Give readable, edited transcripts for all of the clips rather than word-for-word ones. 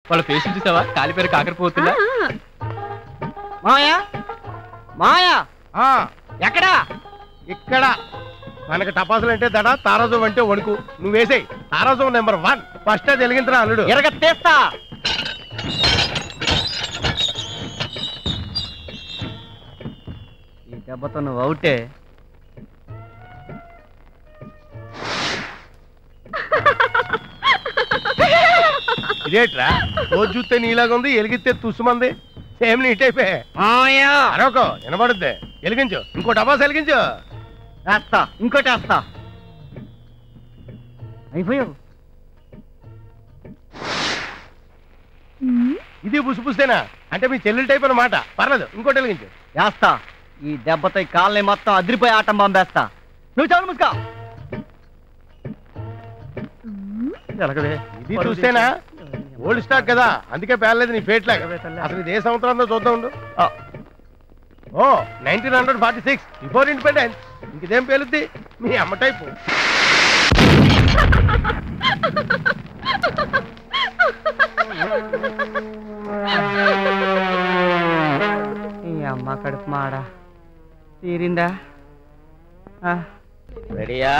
వాళ్ళ ఫేస్ చూసావా? కాలిపేరు కాకరిపోతుందా? మాయా మాయా ఎక్కడా? ఇక్కడ మనకి టపాసులు అంటే దడ, తారాజం అంటే వణుకు. నువ్వు వేసేయి తారాజం నెంబర్ 1. ఫస్ట్ అది వెలిగించరా అల్లుడు. ఎరగత్తేస్తా. ఈ దెబ్బతో నువ్వు అవుటే. ఇదేట్రా రోజు చూస్తే నీలాగా ఉంది, ఎలిగిస్తే తుస్సుమంది. సేమ్ నీట్ అయిపోయా. అరొక వినబడుద్ది. వెలిగించు, ఇంకో టపాసు వెలిగించు. వేస్తా, ఇంకోటి వేస్తా. అయిపోయావు. ఇది పుసిపుస్తేనా అంటే మీ చెల్లెలు టైప్ అన్నమాట. పర్లేదు, ఇంకోటి వెలిగించు. వేస్తా. ఈ దెబ్బతో ఈ కాళ్ళని మొత్తం అదిరిపోయి ఆటం బాంబేస్తా. నువ్వు చాలు ముసుకా. ఇది చూస్తేనా ఓల్డ్ స్టాక్ కదా, అందుకే పేర్లేదు నీ ఫేట్ లాగా. అసలు ఇది ఏ సంవత్సరంలో చూద్దాం ఉండు. ఓ 1946 బిఫోర్ ఇండిపెండెన్స్. ఇంకేం పేలుద్ది మీ అమ్మ టైపు. ఈ అమ్మ కడుపు మాడ తీరిందా? రెడీయా?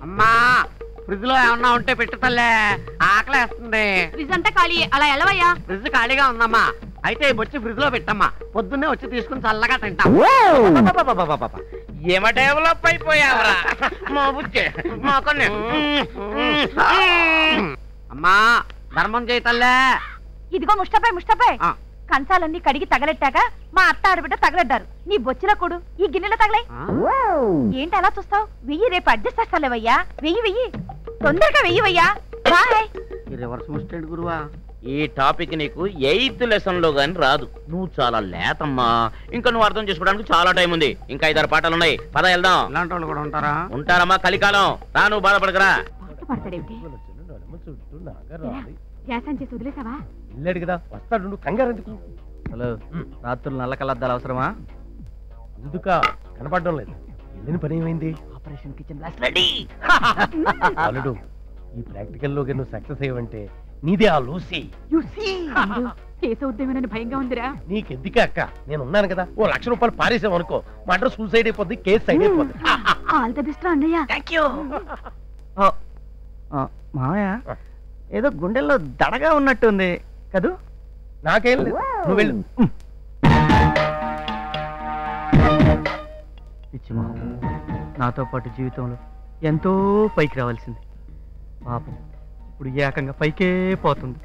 అమ్మా ఫ్రిడ్జ్ లో ఏమన్నా ఉంటే పెట్టు తల్లే, ఆకలేస్తుంది. ఫ్రిడ్జ్ అంతా ఖాళీ, అలా ఎలవయ్యా. ఫ్రిడ్జ్ ఖాళీగా ఉందమ్మా. అయితే వచ్చి ఫ్రిడ్జ్ లో పెట్టమ్మా, పొద్దున్నే వచ్చి తీసుకుని చల్లగా తింటాం. ఏమ డెవలప్ అయిపోయావరా మా బుజ్జే మా కొన్ని. అమ్మా ధర్మం చేయి తల్లే. ఇదిగో ముష్టపై కంచాలన్నీ కడిగి తగలెట్టాక మా అత్త ఆడబిడ్డ తగలడ్డారు. నీ బొచ్చిల కూడు ఈ గిన్నెలో తగలై. ఏంటి అలా చూస్తావు? వెయ్యి, రేపు అడ్జస్ట్ చేస్తాలేవయ్యా. వెయ్యి తొందరగా వెయ్యవయ్యా. బాయ్. రివర్స్ ముస్టెడ్ గురువా. ఈ టాపిక్ నీకు 8th లెసన్ లో గాని రాదు. నువ్వు చాలా లేతమ్మా. ఇంకా నువ్వు అర్థం చేసుకోవడానికి చాలా టైం ఉంది. ఇంకా 5-6 పాఠాలు ఉన్నాయి. పద వెళ్దాం. ఇలాంటి వాళ్ళు కూడా ఉంటారా? ఉంటారమ్మా, కలికాలం. రా, నువ్వు బాధపడకరా. వెళ్ళాడు కదా, వస్తాడు. కంగారు ఎందుకు? హలో, రాత్రులు నల్ల కలద్దాలు అవసరమా? ఎందుక కనపడడం లేదు. వెళ్ళిన పని ఏమైంది? Operation kitchen blast ready. అల్లుడు, ఈ ప్రాక్టికల్ లో నువ్వు సక్సెస్ అయ్యవంటే నీదే ఆ లూసీ. భయంగా ఉందిరా. నీకెందుకే అక్క, నేను ఉన్నాను కదా. ఓ 1,00,000 రూపాయలు పారేసావు అనుకో, మటర్ సూసైడ్ అయిపోద్ది, కేసు సైడ్ అయిపోద్ది. ఆల్ ది బెస్ట్ అన్నయ్య. థాంక్యూ. మామయ్య ఏదో గుండెల్లో దడగా ఉన్నట్టుంది కదూ? నాకేం లేదు, నువ్వు వెళ్ళు. పిచ్చిమా, నాతో పాటు జీవితంలో ఎంతో పైకి రావాల్సింది. పాపం ఇప్పుడు ఏకంగా పైకే పోతుంది.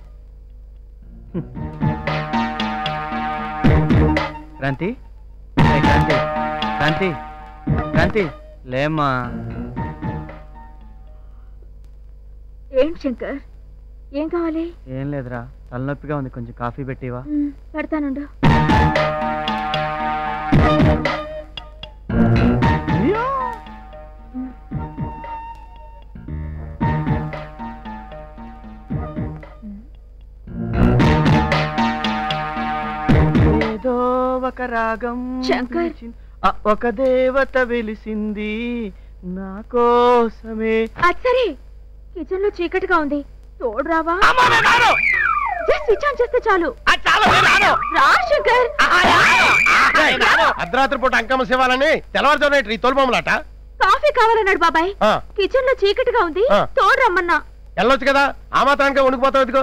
క్రాంతి, క్రాంతి, క్రాంతి, క్రాంతి, లేమ్మా. ఏంటి శంకర్, ఏం కావాలి? ఏం లేదురా, తలనొప్పిగా ఉంది. కొంచెం కాఫీ పెట్టివా? పెడతానుండు. ఏదో ఒక రాగం శంకర్, ఒక దేవత వెలిసింది నా కోసమే. సరే, కిచెన్ లో చీకటిగా ఉంది, తోడు రావా? స్విచ్ ఆన్ చేస్తే చాలు. రా శంకర్. అర్ధరాత్రి పూట అంకమ్మ శివాలని తెల్లవారుజామున ఈ తోలుబొమ్మలాట. కాఫీ కావాలన్నాడు బాబాయ్. కిచెన్ లో చీకటిగా ఉంది, తోడు రమ్మన్నా. వెళ్ళొచ్చు కదా, ఆ మాత్రానికి వణికిపోతావు. ఇదిగో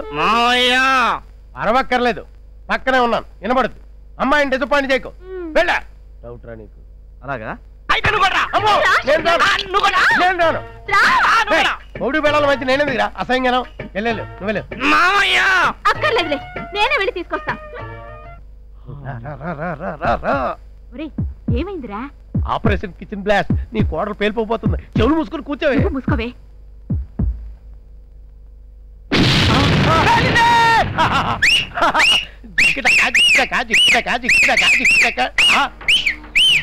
అరవక్కర్లేదు, పక్కనే ఉన్నాను, వినబడుద్ది. అమ్మాయిని డిసప్పాయింట్ చేయకు. వెళ్ళా డౌట్ రా నీకు. అలాగా? మూడు బెళ్ళల మధ్య నేనేందుకురా అసహ్యంగా. వెళ్ళలేదు, నువ్వు వెళ్ళు. అక్కర్లేదులే, నేనే వెళ్ళి తీసుకొస్తా. ఏమైందిరా? Operation kitchen blast. నీ కోడలు పేలిపోతుంది. చెవులు మూసుకొని కూర్చోవే. మూసుకోవే.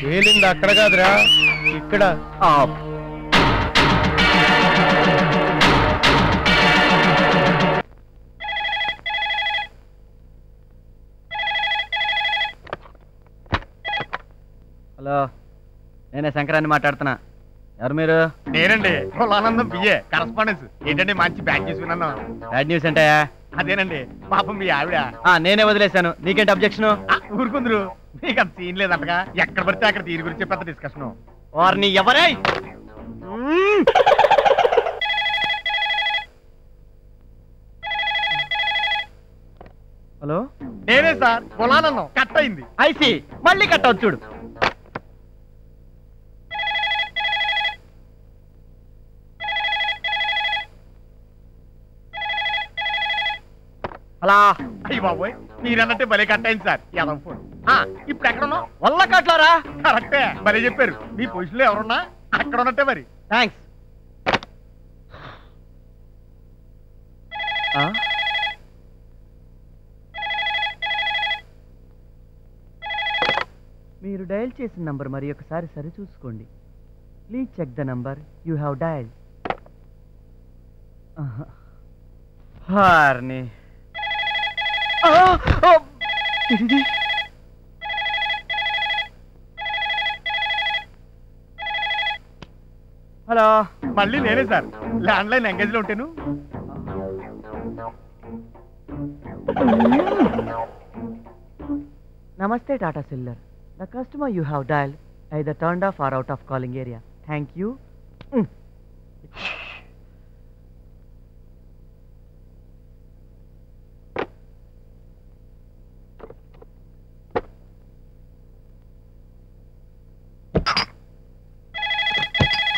పేలింది అక్కడ కాదురా, ఇక్కడ. హలో, నేనే శంకరాన్ని మాట్లాడుతున్నా. ఎవరు మీరు? నేనండి కులానందం బిఏ కరస్పాండెన్స్. ఏంటండి మంచి బ్యాచ్ చేసుకున్నాను. బ్యాడ్ న్యూస్ అంటే? అదేనండి పాపం మీ ఆవిడ. నేనే వదిలేశాను, నీకేంటి అబ్జెక్షన్? ఊరుకుందరు, మీకు అంత సీన్ లేదంటగా. ఎక్కడ పడితే అక్కడ దీని గురించి పెద్ద డిస్కషన్. వారిని ఎవరై? హలో, నేనే సార్, కులానందం. కట్ అయింది. ఐసి మళ్ళీ కట్ అవుతుంది చూడు. అలా అయ్యి బాబోయ్, మీరన్నట్టే భలే కట్ అయింది సార్. యాదవ్ ఫోన్. ఇప్పుడు ఎక్కడున్నావు? వల్ల కట్లారా? కరెక్టే, భలే చెప్పారు. మీ పొజిషన్ లో ఎవరున్నా అక్కడ ఉన్నట్టే మరి. థ్యాంక్స్. మీరు డయల్ చేసిన నంబర్ మరి ఒకసారి సరి చూసుకోండి. Please check the number you have dial. హార్ని హలో, మళ్ళీ నేనే సార్. ల్యాండ్ లైన్ ఎంగేజ్ లో ఉంటాను. నమస్తే Tata Cellular. The customer you have dialed either turned off or out of calling area. Thank you.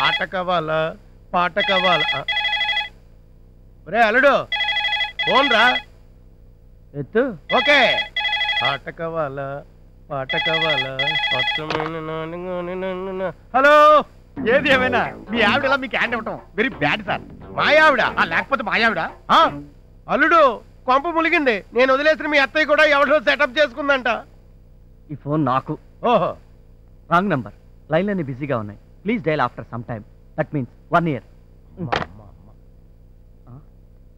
ఆట కావాలా పాట కావాలా? ఒరే అల్లుడు, ఫోన్ రా. ఎత్తు. ఓకే. ఆట కావాలా పాట కావాలా? హలో, ఏది ఏమైనా మీ ఆవిడ ఇలా మీకు హ్యాండ్ ఇవ్వటం వెరీ బ్యాడ్ సార్. మాయావిడ? లేకపోతే మా ఆవిడ. అల్లుడు, కొంప ములిగింది. నేను వదిలేసిన మీ అత్తయ్య కూడా ఎవడో సెటప్ చేసుకుందంట. ఈ ఫోన్ నాకు. ఓహో, రాంగ్ నంబర్. లైన్లన్నీ బిజీగా ఉన్నాయి. Please dial after some time. That means 1 year.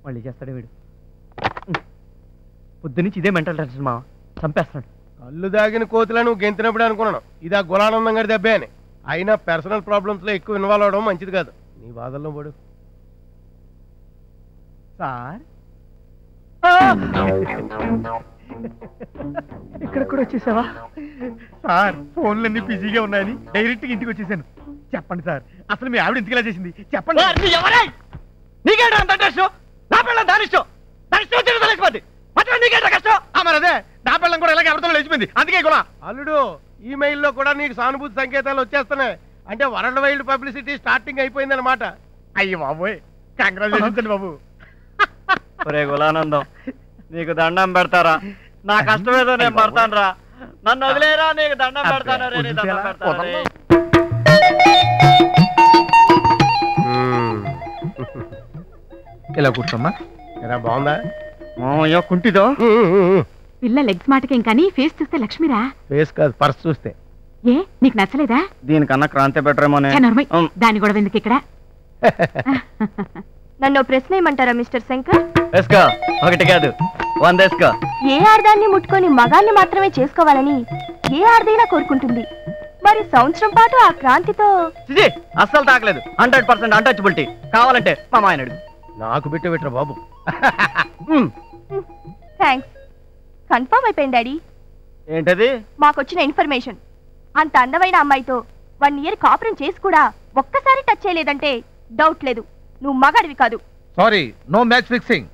మళ్ళీ చేస్తాడే వీడు. పొద్దు నుంచి ఇదే మెంటల్ టెన్షన్ మా చంపేస్తున్నాడు. కళ్ళు దాగిన కోతిలా నువ్వు గెంతినప్పుడు అనుకున్నాను ఇదా గులానందం గారి దెబ్బే అని. అయినా పర్సనల్ ప్రాబ్లమ్స్ లో ఎక్కువ ఇన్వాల్వ్ అవడం మంచిది కాదు. నీ బాధల్లో పడు. సార్ ఇక్కడ కూడా వచ్చేసావా? సార్, ఫోన్లన్నీ బిజీగా ఉన్నాయని డైరెక్ట్ గా ఇంటికి వచ్చేసాను. చెప్పండి సార్, అసలు మీ ఆవిడ ఎందుకు ఇలా చేసింది చెప్పండి. మరి అదే నా పిల్లం కూడా ఇలాగే ఎవరితో లేచిపోయింది. అందుకే కూడా అల్లుడు, ఈమెయిల్లో కూడా నీకు సానుభూతి సంకేతాలు వచ్చేస్తున్నాయి. అంటే వరల్డ్ వైల్డ్ పబ్లిసిటీ స్టార్టింగ్ అయిపోయింది అనమాట. అయ్యో బాబోయ్, కంగ్రాచులేషన్స్ అండి బాబు. ఒరే గులానందం, నీకు దండం పెడతారా? నా కష్టం ఏదో నేను పడతాను రా. నన్ను వదిలేరా, నీకు దండం పెడతాను రే, నీ దండం పెడతాను రే. ఇలా కూర్చోమ్మా. ఎలా బాగుందా? అయ్యో కుంటిదో. పిల్ల లెగ్స్ మాటకేం కానీ ఫేస్ చూస్తే లక్ష్మిరా. ఫేస్ కాదు, పర్స్ చూస్తే. ఏ నీకు నచ్చలేదా? దీనికన్నా క్రాంతి బెటరేమోనే. దాని గొడవ ఎందుకు ఇక్కడ? నన్ను ప్రశ్న ఏమంటారా మిస్టర్ శంకర్? వేసుకో, ఒకటి కాదు 100 వేసుకో. ఏ ఆర్దాన్ని ముట్టుకొని మగాన్ని మాత్రమే చేసుకోవాలని ఏ ఆర్దైనా కోరుకుంటుంది. మరి సంవత్సరం పాటు ఆ క్రాంతితో అస్సలు తాకలేదు. 100% అన్టచబిలిటీ. కావాలంటే మా మాయన అడుగు. నాకు బిట్టరా బాబు. థ్యాంక్స్. కన్ఫర్మ్ అయిపోయింది డాడీ. ఏంటది? మాకొచ్చిన ఇన్ఫర్మేషన్. అంత అందమైన అమ్మాయితో 1 year కాపురం చేసి కూడా ఒక్కసారి టచ్ చేయలేదంటే డౌట్ లేదు, నువ్వు మగాడివి కాదు. Sorry, no match fixing.